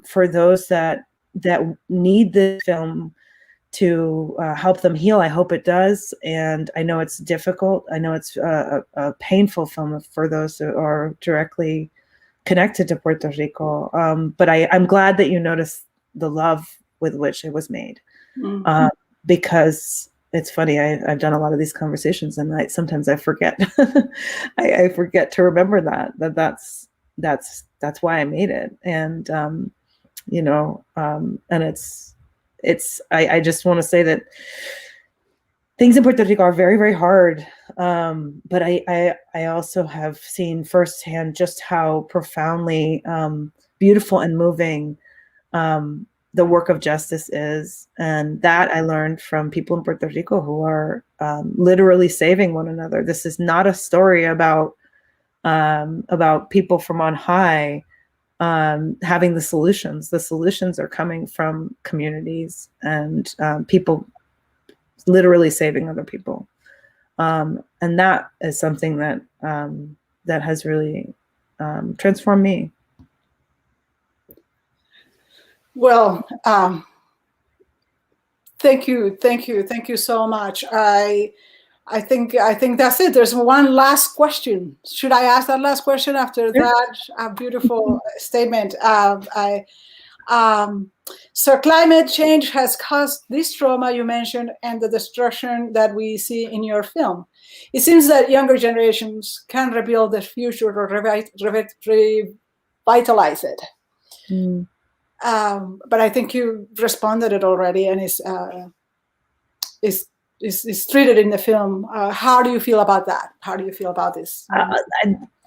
for those that need the film to help them heal, I hope it does. And I know it's difficult. I know it's a painful film for those who are directly connected to Puerto Rico. But I'm glad that you noticed the love with which it was made, because it's funny. I've done a lot of these conversations, and sometimes I forget. I forget to remember that's why I made it. And and I just want to say that things in Puerto Rico are very, very hard. But I also have seen firsthand just how profoundly beautiful and moving the work of justice is. And that I learned from people in Puerto Rico who are literally saving one another. This is not a story about people from on high having the solutions. The solutions are coming from communities and people literally saving other people. And that is something that that has really transformed me. Well, Thank you so much. I think that's it. There's one last question. Should I ask that last question after that beautiful statement? So climate change has caused this trauma you mentioned and the destruction that we see in your film. It seems that younger generations can rebuild the future or revitalize it. Mm. But I think you responded it already, and is treated in the film. How do you feel about that? How do you feel about this?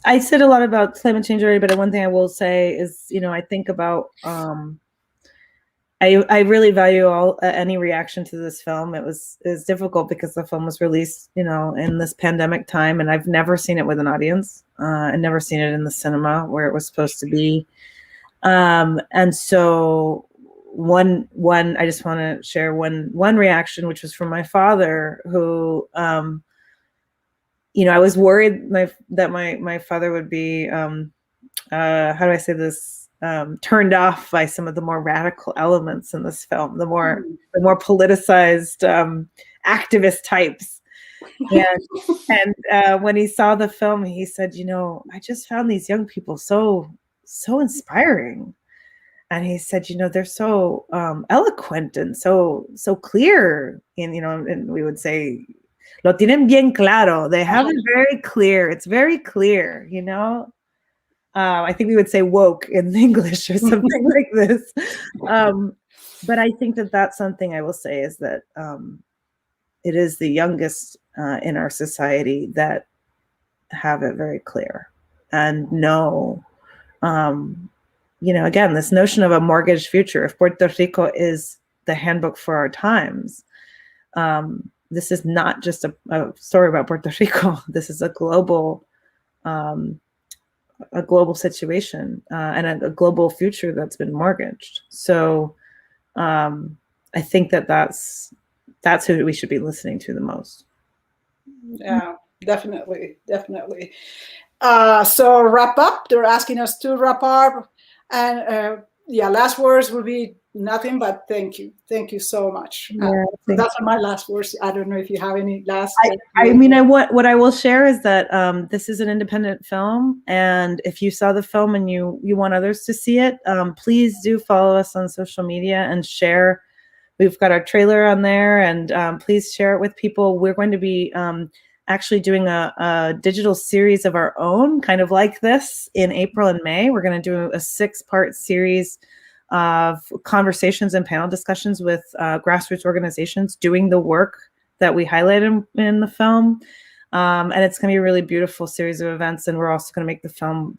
I said a lot about climate change already, but one thing I will say is, I think about, I really value any reaction to this film. It was difficult because the film was released, in this pandemic time, and I've never seen it with an audience. I've never seen it in the cinema where it was supposed to be. And so I just want to share one reaction, which was from my father, who, I was worried that my father would be, how do I say this, turned off by some of the more radical elements in this film, the more politicized activist types. And when he saw the film, he said, I just found these young people so inspiring. And he said, they're so eloquent and so clear. And we would say, lo tienen bien claro. They have it very clear. It's very clear, I think we would say woke in English or something like this. But I think that's something I will say is that it is the youngest in our society that have it very clear and know, again, this notion of a mortgaged future. If Puerto Rico is the handbook for our times, this is not just a story about Puerto Rico. This is a global situation and a global future that's been mortgaged. So I think that's who we should be listening to the most. Yeah, definitely. So wrap up. They're asking us to wrap up. And last words will be nothing but thank you. Thank you so much. That's my last words. I don't know if you have any last. What I will share is that this is an independent film, and if you saw the film and you want others to see it, please do follow us on social media and share. We've got our trailer on there, and please share it with people. We're going to be actually doing a digital series of our own, kind of like this, in April and May. We're going to do a 6-part series of conversations and panel discussions with grassroots organizations doing the work that we highlighted in the film. And it's going to be a really beautiful series of events, and we're also going to make the film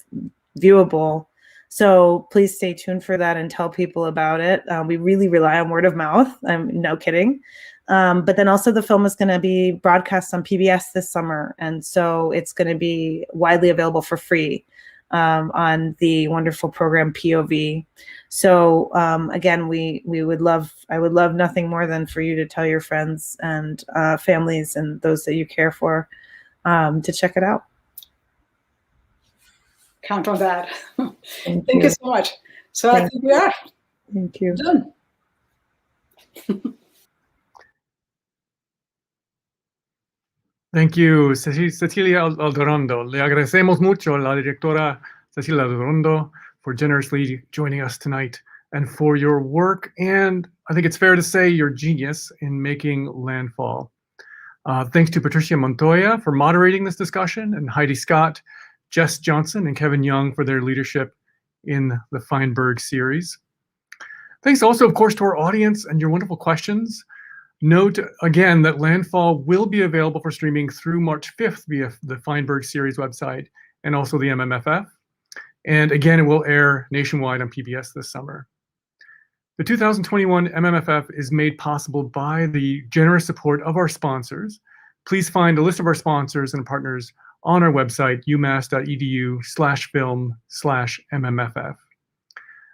viewable. So please stay tuned for that and tell people about it. We really rely on word of mouth. I'm no kidding. But then also the film is going to be broadcast on PBS this summer. And so it's going to be widely available for free on the wonderful program POV. So again, I would love nothing more than for you to tell your friends and families and those that you care for to check it out. Count on that. Thank you so much. So I think we are. Thank you. Done. Thank you, Cecilia Aldondo. Le agradecemos mucho a la directora Cecilia Aldondo for generously joining us tonight and for your work, and I think it's fair to say your genius in making Landfall. Thanks to Patricia Montoya for moderating this discussion, and Heidi Scott, Jess Johnson, and Kevin Young for their leadership in the Feinberg series. Thanks also, of course, to our audience and your wonderful questions. Note again that Landfall will be available for streaming through March 5th via the Feinberg series website and also the MMFF. And again, it will air nationwide on PBS this summer. The 2021 MMFF is made possible by the generous support of our sponsors. Please find a list of our sponsors and partners on our website, umass.edu/film/MMFF.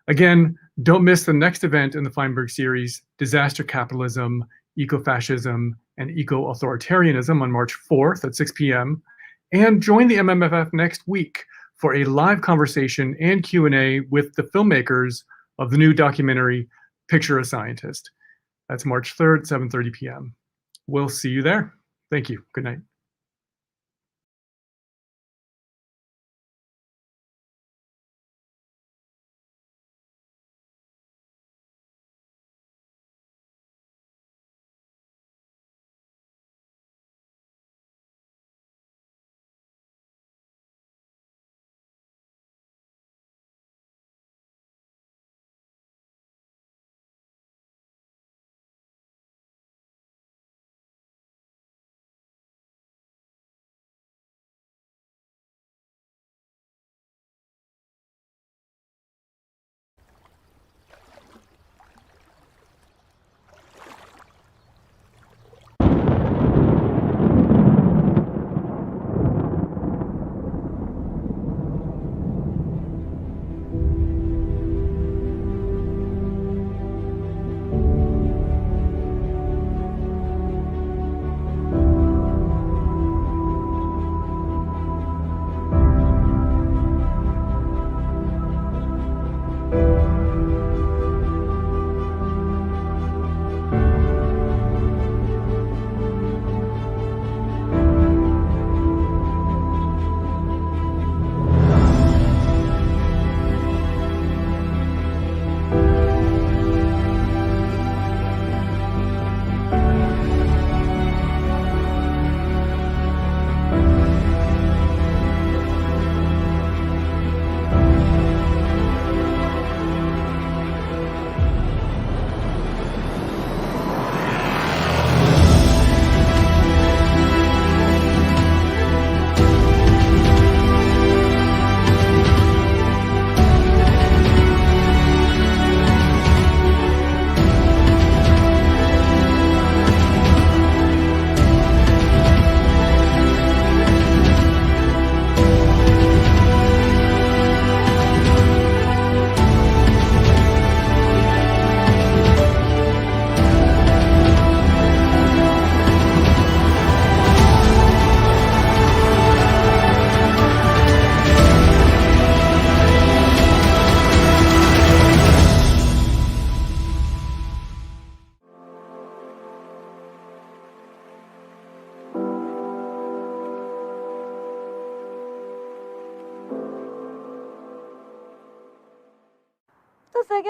Again, don't miss the next event in the Feinberg series, Disaster Capitalism, Ecofascism, and Eco-Authoritarianism on March 4th at 6 p.m. And join the MMFF next week for a live conversation and Q&A with the filmmakers of the new documentary, Picture a Scientist. That's March 3rd, 7:30 p.m. We'll see you there. Thank you. Good night.